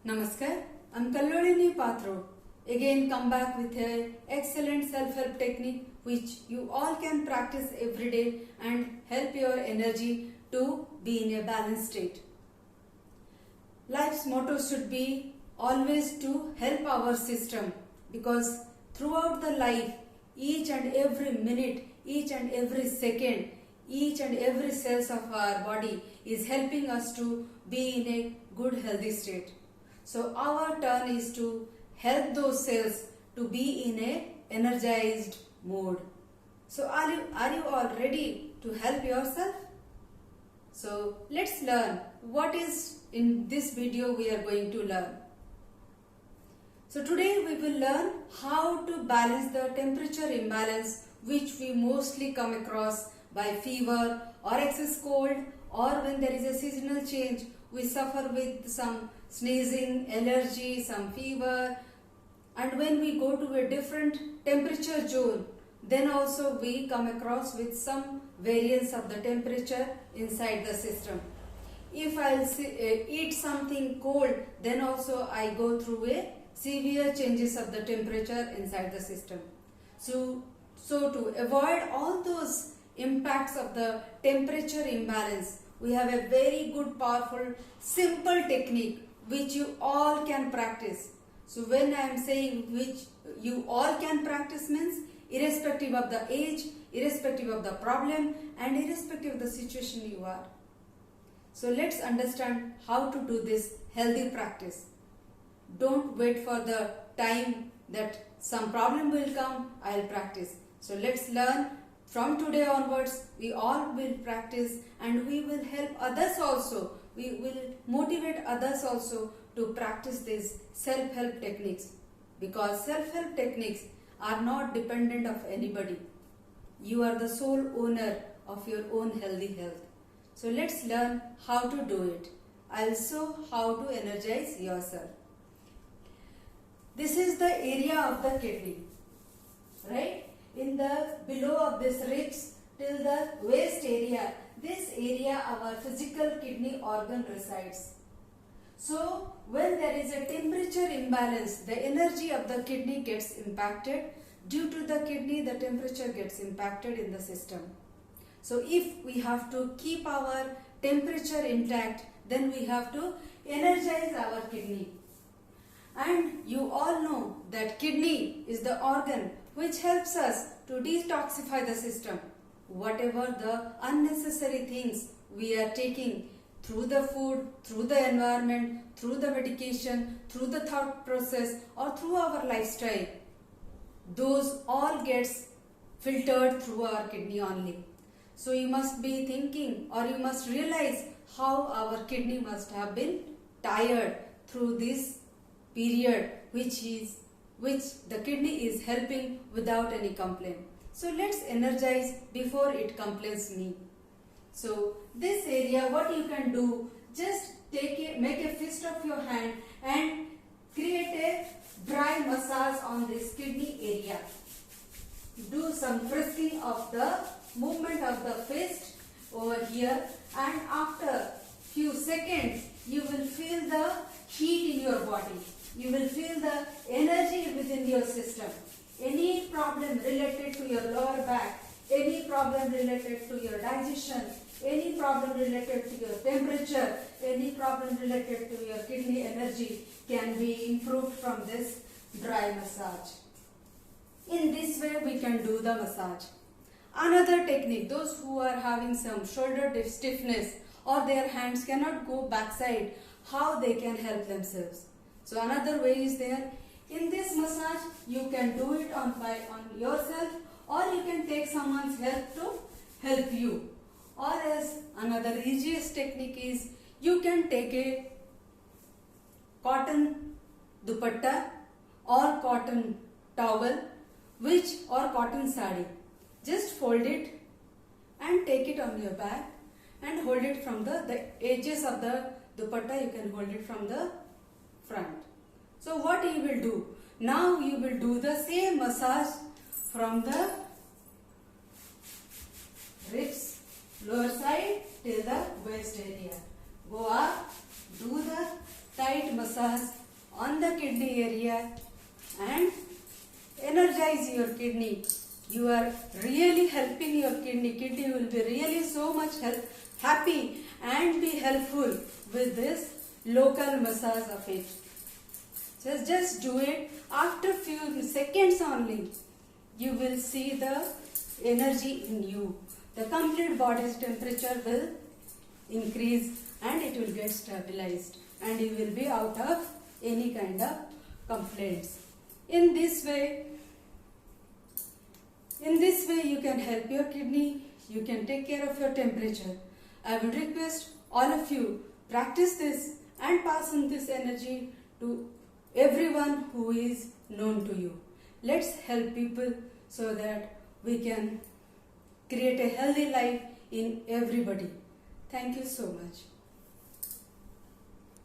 Namaskar, I'm Kallolini Patro. Again come back with an excellent self-help technique which you all can practice every day and help your energy to be in a balanced state. Life's motto should be always to help our system, because throughout the life, each and every minute, each and every second, each and every cells of our body is helping us to be in a good healthy state. So our turn is to help those cells to be in a energized mode. So are you all ready to help yourself? So let's learn what is in this video we are going to learn. So today we will learn how to balance the temperature imbalance which we mostly come across by fever or excess cold, or when there is a seasonal change we suffer with some sneezing, allergy, some fever, and when we go to a different temperature zone, then also we come across with some variance of the temperature inside the system. If I'll eat something cold, then also I go through a severe changes of the temperature inside the system. So to avoid all those impacts of the temperature imbalance, we have a very good, powerful, simple technique which you all can practice. So when I am saying which you all can practice means irrespective of the age, irrespective of the problem, and irrespective of the situation you are. So let's understand how to do this healthy practice. Don't wait for the time that some problem will come, I'll practice. So let's learn. From today onwards, we all will practice and we will help others also. We will motivate others also to practice these self-help techniques, because self-help techniques are not dependent of anybody. You are the sole owner of your own healthy health. So let's learn how to do it. I'll show how to energize yourself. This is the area of the kidney, right? In the below of this ribs till the waist area, this area our physical kidney organ resides. So when there is a temperature imbalance, the energy of the kidney gets impacted. Due to the kidney, the temperature gets impacted in the system. So if we have to keep our temperature intact, then we have to energize our kidney. And you all know that kidney is the organ which helps us to detoxify the system. Whatever the unnecessary things we are taking through the food, through the environment, through the medication, through the thought process, or through our lifestyle, those all gets filtered through our kidney only. So you must be thinking, or you must realize how our kidney must have been tired through this period which the kidney is helping without any complaint. So let's energize before it complains me. So this area, what you can do, just make a fist of your hand and create a dry massage on this kidney area. Do some pressing of the movement of the fist over here, and after few seconds you will feel the heat in your body. You will feel the energy within your system. Any problem related to your lower back, any problem related to your digestion, any problem related to your temperature, any problem related to your kidney energy can be improved from this dry massage. In this way we can do the massage. Another technique, those who are having some shoulder stiffness or their hands cannot go backside, how they can help themselves. So another way is there. In this massage, you can do it on yourself, or you can take someone's help to help you. Or else another easiest technique is you can take a cotton dupatta or cotton towel, or cotton sari. Just fold it and take it on your back and hold it from the edges of the dupatta. You can hold it from the front. So what you will do? Now you will do the same massage from the ribs, lower side till the waist area. Go up, do the tight massage on the kidney area and energize your kidney. You are really helping your kidney. Kidney will be really so much happy and be helpful with this local massage of it. Just do it. After few seconds only, you will see the energy in you. The complete body's temperature will increase and it will get stabilized and you will be out of any kind of complaints. In this way you can help your kidney, you can take care of your temperature. I would request all of you practice this and pass on this energy to everyone who is known to you. Let's help people so that we can create a healthy life in everybody. Thank you so much.